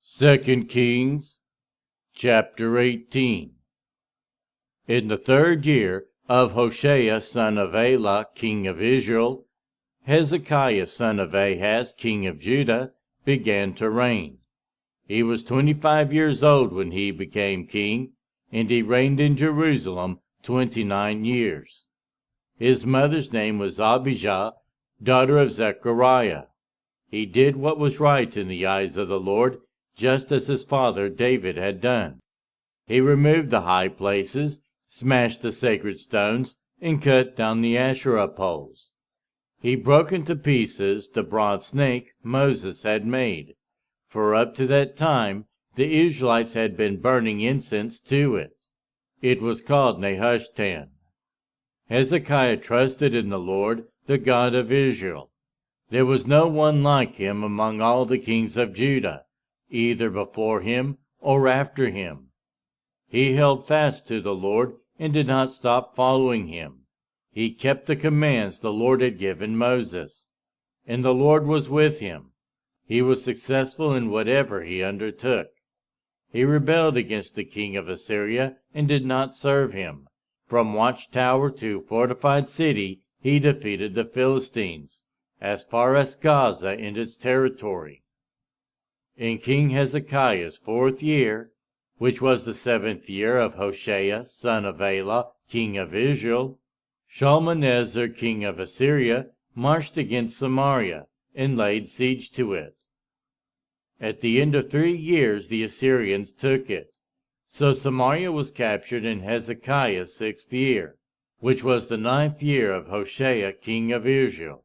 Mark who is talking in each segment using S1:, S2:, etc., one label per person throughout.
S1: 2 Kings chapter 18. In the 3rd year of Hoshea son of Elah king of Israel, Hezekiah son of Ahaz king of Judah began to reign. He was 25 years old when he became king, and he reigned in Jerusalem 29 years. His mother's name was Abijah, daughter of Zechariah. He did what was right in the eyes of the Lord, just as his father David had done. He removed the high places, smashed the sacred stones, and cut down the Asherah poles. He broke into pieces the bronze snake Moses had made, for up to that time the Israelites had been burning incense to it. It was called Nehushtan. Hezekiah trusted in the Lord, the God of Israel. There was no one like him among all the kings of Judah, either before him or after him. He held fast to the Lord and did not stop following him. He kept the commands the Lord had given Moses, and the Lord was with him. He was successful in whatever he undertook. He rebelled against the king of Assyria and did not serve him. From watchtower to fortified city he defeated the Philistines, as far as Gaza and its territory. In King Hezekiah's 4th year, which was the 7th year of Hoshea son of Elah king of Israel, Shalmaneser king of Assyria marched against Samaria and laid siege to it. At the end of 3 years the Assyrians took it. So Samaria was captured in Hezekiah's 6th year, which was the 9th year of Hoshea king of Israel.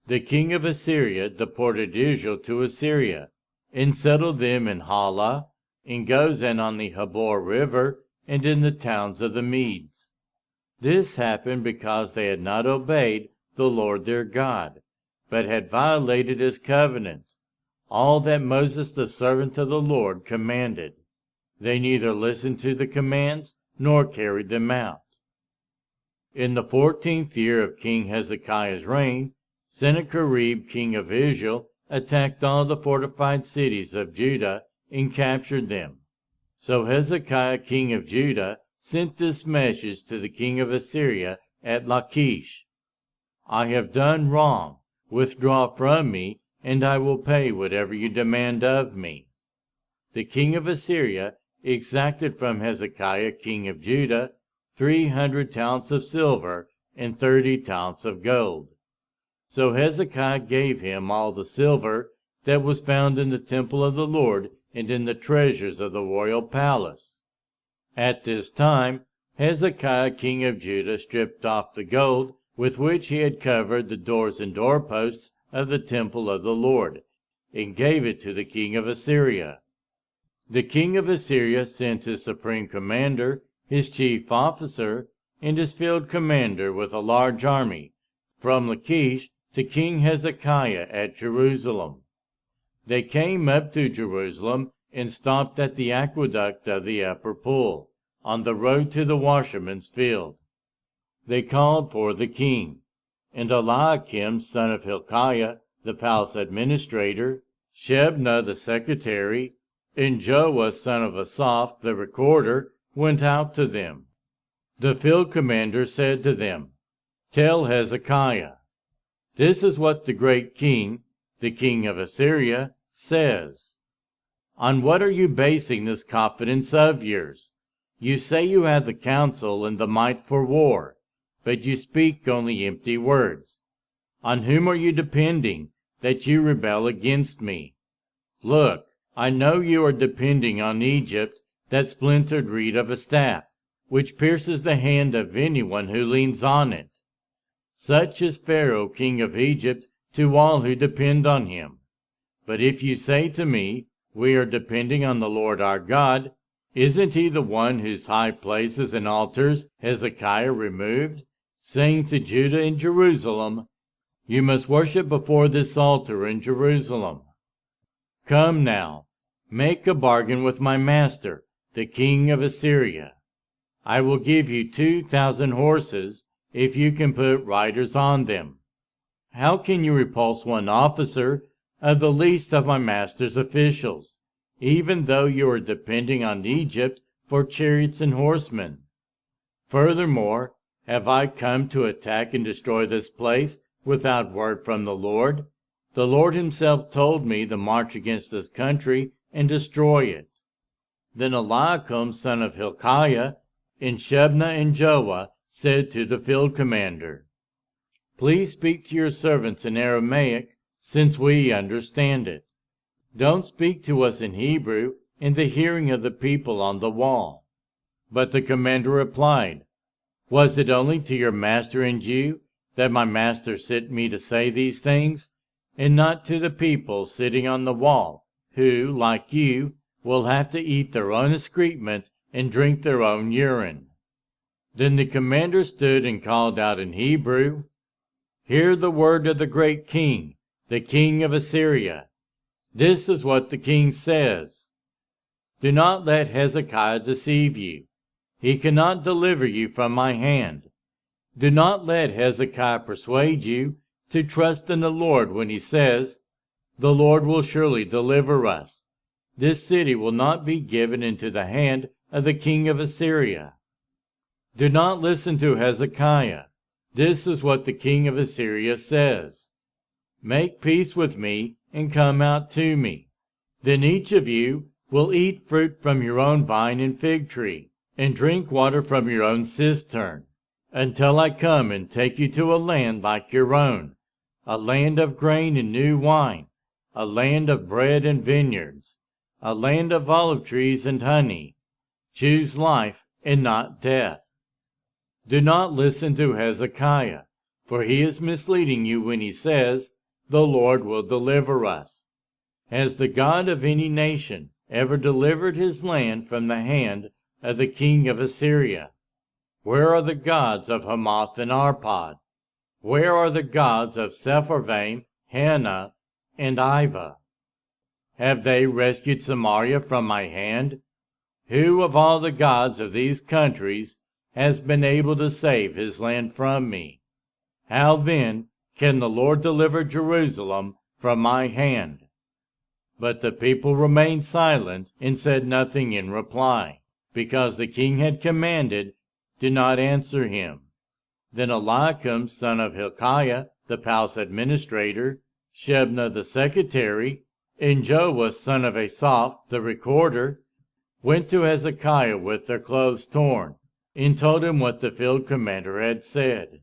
S1: The king of Assyria deported Israel to Assyria, and settled them in Halah, in Gozan on the Habor River, and in the towns of the Medes. This happened because they had not obeyed the Lord their God, but had violated his covenant, all that Moses the servant of the Lord commanded. They neither listened to the commands nor carried them out. In the 14th year of King Hezekiah's reign, Sennacherib king of Israel attacked all the fortified cities of Judah and captured them. So Hezekiah king of Judah sent this message to the king of Assyria at Lachish: I have done wrong. Withdraw from me, and I will pay whatever you demand of me. The king of Assyria exacted from Hezekiah king of Judah 300 talents of silver and 30 talents of gold. So Hezekiah gave him all the silver that was found in the temple of the Lord and in the treasures of the royal palace. At this time Hezekiah king of Judah stripped off the gold with which he had covered the doors and doorposts of the temple of the Lord, and gave it to the king of Assyria. The king of Assyria sent his supreme commander, his chief officer, and his field commander with a large army from Lachish to King Hezekiah at Jerusalem. They came up to Jerusalem and stopped at the aqueduct of the upper pool, on the road to the washerman's field. They called for the king, and Eliakim son of Hilkiah, the palace administrator, Shebna the secretary, and Joah son of Asaph the recorder went out to them. The field commander said to them, Tell Hezekiah, this is what the great king, the king of Assyria, says. On what are you basing this confidence of yours? You say you have the counsel and the might for war, but you speak only empty words. On whom are you depending, that you rebel against me? Look, I know you are depending on Egypt, that splintered reed of a staff, which pierces the hand of anyone who leans on it. Such is Pharaoh king of Egypt to all who depend on him. But if you say to me, We are depending on the Lord our God, isn't he the one whose high places and altars Hezekiah removed, saying to Judah and Jerusalem, You must worship before this altar in Jerusalem? Come now, make a bargain with my master, the king of Assyria. I will give you 2,000 horses, if you can put riders on them. How can you repulse one officer of the least of my master's officials, even though you are depending on Egypt for chariots and horsemen. Furthermore, have I come to attack and destroy this place without word from the Lord? The Lord himself told me to march against this country and destroy it." Then Eliakim son of Hilkiah, and Shebna and Joah said to the field commander, "Please speak to your servants in Aramaic, since we understand it. Don't speak to us in Hebrew in the hearing of the people on the wall." But the commander replied, "Was it only to your master and you that my master sent me to say these things, and not to the people sitting on the wall, who, like you, will have to eat their own excrement and drink their own urine?" Then the commander stood and called out in Hebrew, "Hear the word of the great king, the king of Assyria. This is what the king says: Do not let Hezekiah deceive you. He cannot deliver you from my hand. Do not let Hezekiah persuade you to trust in the Lord when he says, 'The Lord will surely deliver us. This city will not be given into the hand of the king of Assyria.' Do not listen to Hezekiah. This is what the king of Assyria says: 'Make peace with me and come out to me. Then each of you will eat fruit from your own vine and fig tree, and drink water from your own cistern, until I come and take you to a land like your own, a land of grain and new wine, a land of bread and vineyards, a land of olive trees and honey. Choose life and not death.' Do not listen to Hezekiah, for he is misleading you when he says, 'The Lord will deliver us.' Has the God of any nation ever delivered his land from the hand of the king of Assyria? Where are the gods of Hamath and Arpad? Where are the gods of Sepharvaim, Hena, and Ivah? Have they rescued Samaria from my hand? Who of all the gods of these countries has been able to save his land from me? How then can the Lord deliver Jerusalem from my hand?" But the people remained silent and said nothing in reply, because the king had commanded, "Do not answer him." Then Eliakim son of Hilkiah, the palace administrator, Shebna the secretary, and Joah son of Asaph the recorder, went to Hezekiah with their clothes torn, and told him what the field commander had said.